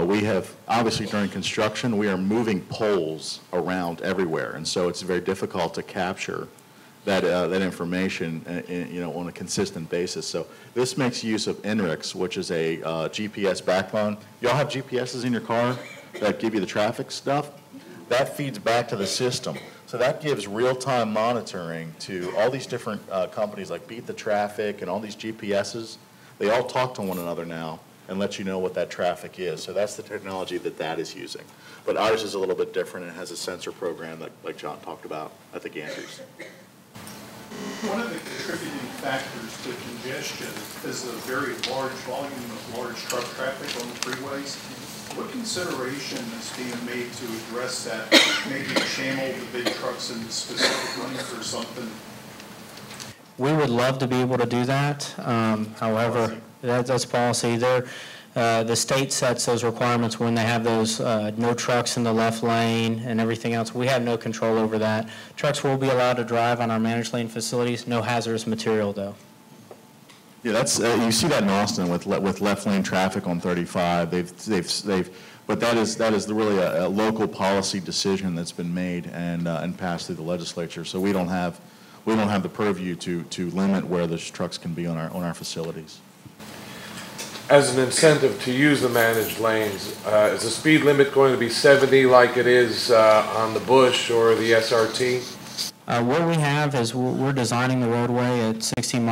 We have, obviously during construction, we are moving poles around everywhere, and so it's very difficult to capture that information on a consistent basis. So this makes use of INRIX, which is a GPS backbone. Y'all have GPSs in your car that give you the traffic stuff? That feeds back to the system. So that gives real-time monitoring to all these different companies like Beat the Traffic and all these GPSs. They all talk to one another now and let you know what that traffic is. So that's the technology that is using. But ours is a little bit different. It has a sensor program like John talked about at the gantries. One of the contributing factors to congestion is the very large volume of large truck traffic on the freeways. What consideration is being made to address that? Maybe channel the big trucks into specific lanes or something? We would love to be able to do that. However, that's policy. The state sets those requirements when they have those no trucks in the left lane and everything else. We have no control over that. Trucks will be allowed to drive on our managed lane facilities. No hazardous material, though. Yeah, that's you see that in Austin with left lane traffic on 35. But that is really a local policy decision that's been made and passed through the legislature. So we don't have the purview to limit where those trucks can be on our facilities. As an incentive to use the managed lanes, is the speed limit going to be 70 like it is on the Bush or the SRT? What we have is we're designing the roadway at 65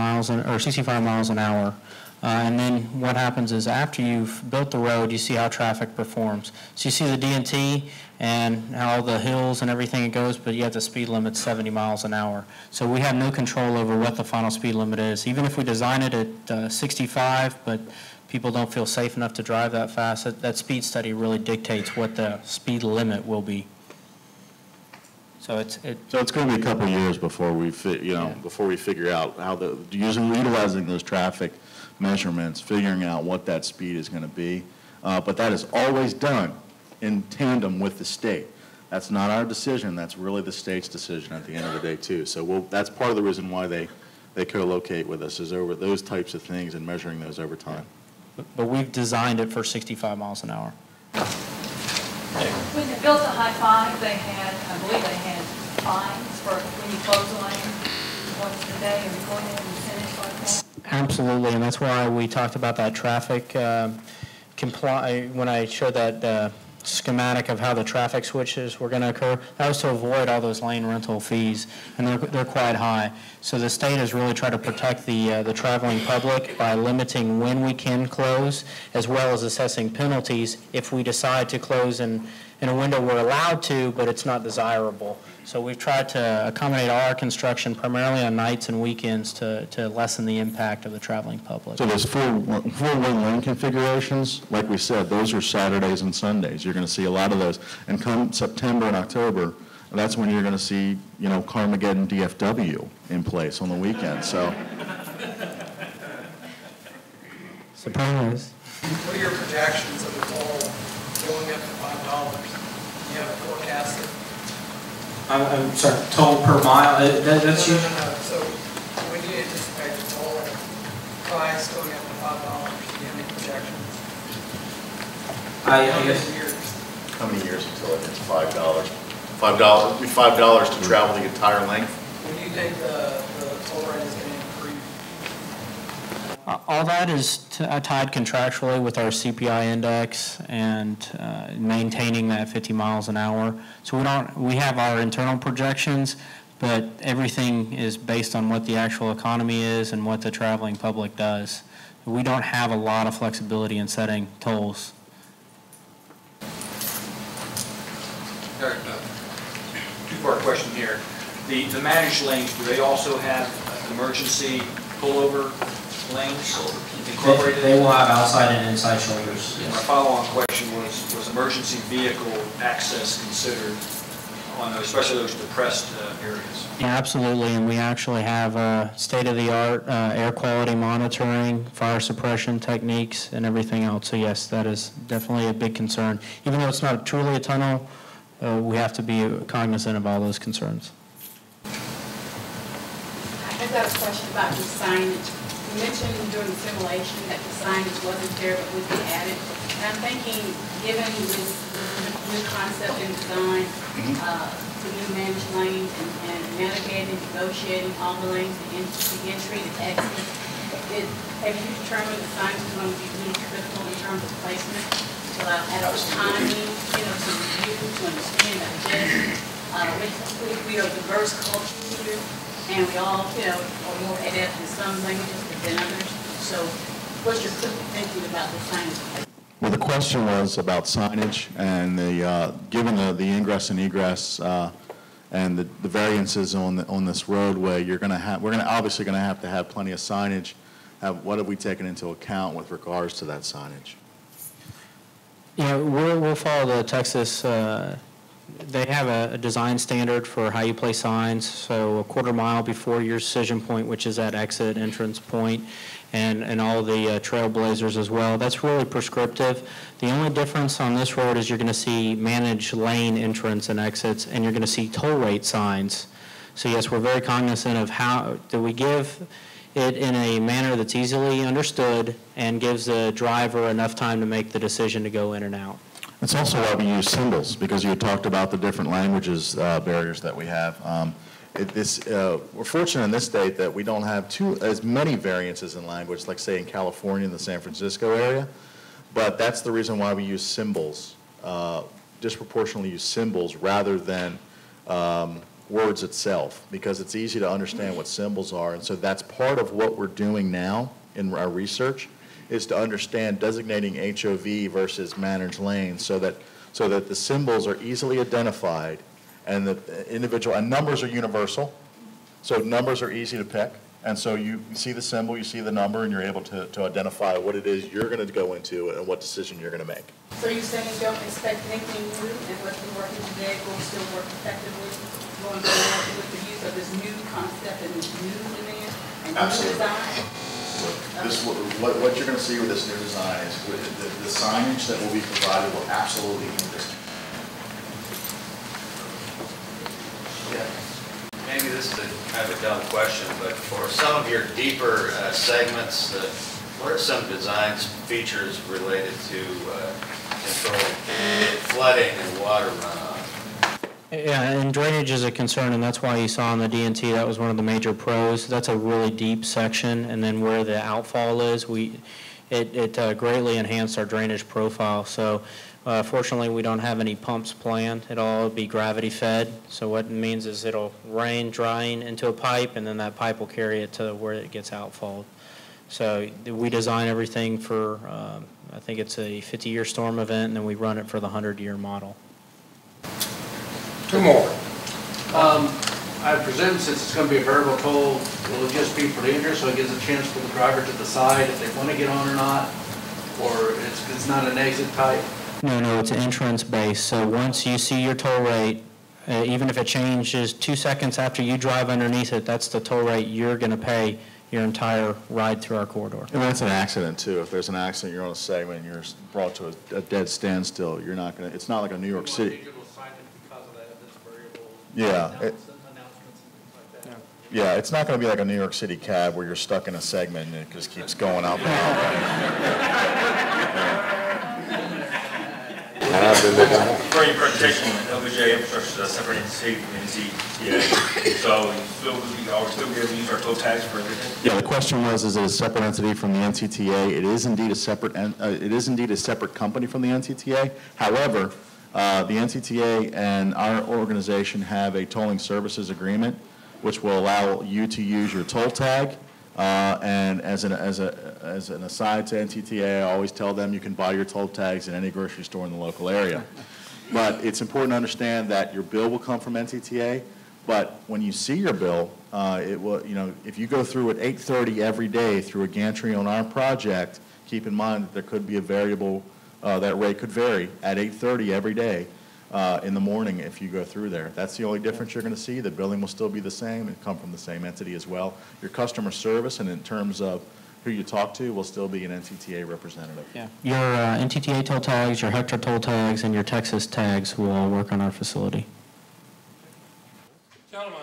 miles an hour. And then what happens is after you've built the road, you see how traffic performs. So you see the D&T and how the hills and everything it goes, but yet the speed limit's 70 miles an hour. So we have no control over what the final speed limit is. Even if we design it at 65, but people don't feel safe enough to drive that fast, that speed study really dictates what the speed limit will be. So it's going to be a couple of years before we before we figure out how utilizing those traffic measurements, figuring out what that speed is going to be. But that is always done in tandem with the state. That's not our decision. That's really the state's decision at the end of the day too. So that's part of the reason why they co-locate with us is over those types of things and measuring those over time. But we've designed it for 65 miles an hour. When they built the High-5, they had, I believe they had fines for when you close the lane once a day. Are you going to have incentives like that? Absolutely, and that's why we talked about that traffic when I showed that schematic of how the traffic switches were going to occur. That was to avoid all those lane rental fees, and they're quite high. So the state has really tried to protect the traveling public by limiting when we can close, as well as assessing penalties if we decide to close and in a window we're allowed to, but it's not desirable. So we've tried to accommodate all our construction primarily on nights and weekends to lessen the impact of the traveling public. So those four one-lane configurations, like we said, those are Saturdays and Sundays. You're going to see a lot of those. And come September and October, that's when you're going to see, Carmageddon DFW in place on the weekend. So. Surprise. What are your projections of the toll going up to $5? Do you have a forecast? I'm sorry, toll per mile, that's No. usually? So when do you anticipate the toll price going up to $5? Do you have any projections? I How guess. many years? How many years until it hits $5? $5 would be $5 to travel the entire length. When do you think the toll rate is going to improve? All that is tied contractually with our CPI index and maintaining that 50 miles an hour. So we have our internal projections, but everything is based on what the actual economy is and what the traveling public does. We don't have a lot of flexibility in setting tolls. Two-part question here. The managed lanes, do they also have emergency pullover lanes incorporated? They will have outside and inside shoulders. My follow-on question was emergency vehicle access considered on those, especially those depressed areas? Yeah, absolutely, and we actually have state-of-the-art air quality monitoring, fire suppression techniques, and everything else. So yes, that is definitely a big concern. Even though it's not truly a tunnel, we have to be cognizant of all those concerns. I've got a question about the signage. You mentioned during the simulation that the signage wasn't there but would be added. And I'm thinking, given this new concept and design, the new managed lanes and navigating, negotiating all the lanes, the entry, the exit, have you determined the signage is going to be really critical in terms of placement to allow adequate timing, to review, to understand, digest? We are diverse cultures here, and we all, are more adept in some languages than others. So what's your thinking about the signage? Well, the question was about signage and given the ingress and egress and the variances on this roadway, we're obviously going to have plenty of signage. What have we taken into account with regards to that signage? Yeah, we'll follow the Texas. They have a design standard for how you place signs, so a quarter mile before your decision point, which is that exit entrance point, and all the trailblazers as well. That's really prescriptive. The only difference on this road is you're going to see managed lane entrance and exits, and you're going to see toll rate signs. So yes, we're very cognizant of how do we give it in a manner that's easily understood and gives the driver enough time to make the decision to go in and out. It's also why we use symbols, because you had talked about the different languages barriers that we have. We're fortunate in this state that we don't have as many variances in language, like say in California and the San Francisco area, but that's the reason why we use symbols, disproportionately use symbols rather than words itself, because it's easy to understand what symbols are, and so that's part of what we're doing now in our research, is to understand designating HOV versus managed lanes so that the symbols are easily identified and the individual, and numbers are universal, so numbers are easy to pick, and so you see the symbol, you see the number, and you're able to identify what it is you're going to go into and what decision you're going to make. So you're saying you don't expect anything new, and what's been working today will still work effectively going forward with the use of this new concept and this new demand and new design? What you're going to see with this new design is the signage that will be provided will absolutely increase. Yeah. Maybe this is kind of a dumb question, but for some of your deeper segments, what are some design features related to control flooding and water runoff? Yeah, and drainage is a concern, and that's why you saw on the DNT that was one of the major pros. That's a really deep section, and then where the outfall is, it greatly enhanced our drainage profile. So fortunately, we don't have any pumps planned. It'll all be gravity fed. So what it means is it'll rain drying into a pipe, and then that pipe will carry it to where it gets outfalled. So we design everything for, I think it's a 50-year storm event, and then we run it for the 100-year model. Two more. I presume since it's going to be a variable toll, will it just be for the entrance, so it gives a chance for the driver to decide if they want to get on or not? Or it's not an exit type? No, it's entrance based. So once you see your toll rate, even if it changes 2 seconds after you drive underneath it, that's the toll rate you're going to pay your entire ride through our corridor. And that's an accident too. If there's an accident, you're on a segment, and you're brought to a dead standstill, you're not going to, it's not like a New York City. Yeah. Yeah, it's not going to be like a New York City cab where you're stuck in a segment and it just keeps going up and up. During your presentation, LBJ Infrastructure is a separate entity from NCTA, so are we still be able to use our toll tags for everything? Yeah, the question was, is it a separate entity from the NCTA? It is indeed a separate company from the NCTA. However, the NCTA and our organization have a tolling services agreement, which will allow you to use your toll tag. And as an aside to NCTA, I always tell them you can buy your toll tags in any grocery store in the local area. But it's important to understand that your bill will come from NCTA. But when you see your bill, it will, if you go through at 8:30 every day through a gantry on our project, keep in mind that there could be a variable. That rate could vary at 8:30 every day in the morning if you go through there. That's the only difference you're going to see. The billing will still be the same and come from the same entity as well. Your customer service and in terms of who you talk to will still be an NCTA representative. Yeah. Your NTTA toll tags, your Hector toll tags, and your Texas tags will all work on our facility. Gentlemen,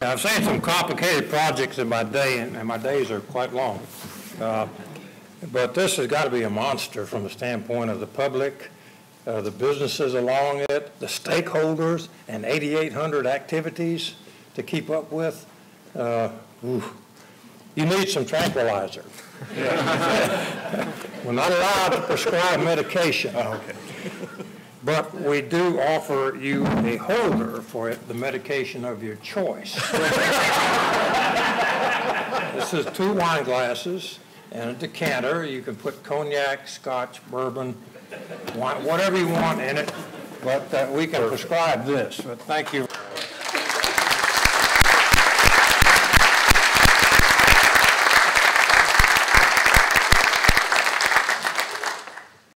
I've seen some complicated projects in my day, and my days are quite long. But this has got to be a monster from the standpoint of the public, the businesses along it, the stakeholders, and 8,800 activities to keep up with. You need some tranquilizer. We're not allowed to prescribe medication. Oh, okay. But we do offer you a holder for the medication of your choice. This is 2 wine glasses and a decanter. You can put cognac, scotch, bourbon, wine, whatever you want in it, but we can prescribe this. But thank you.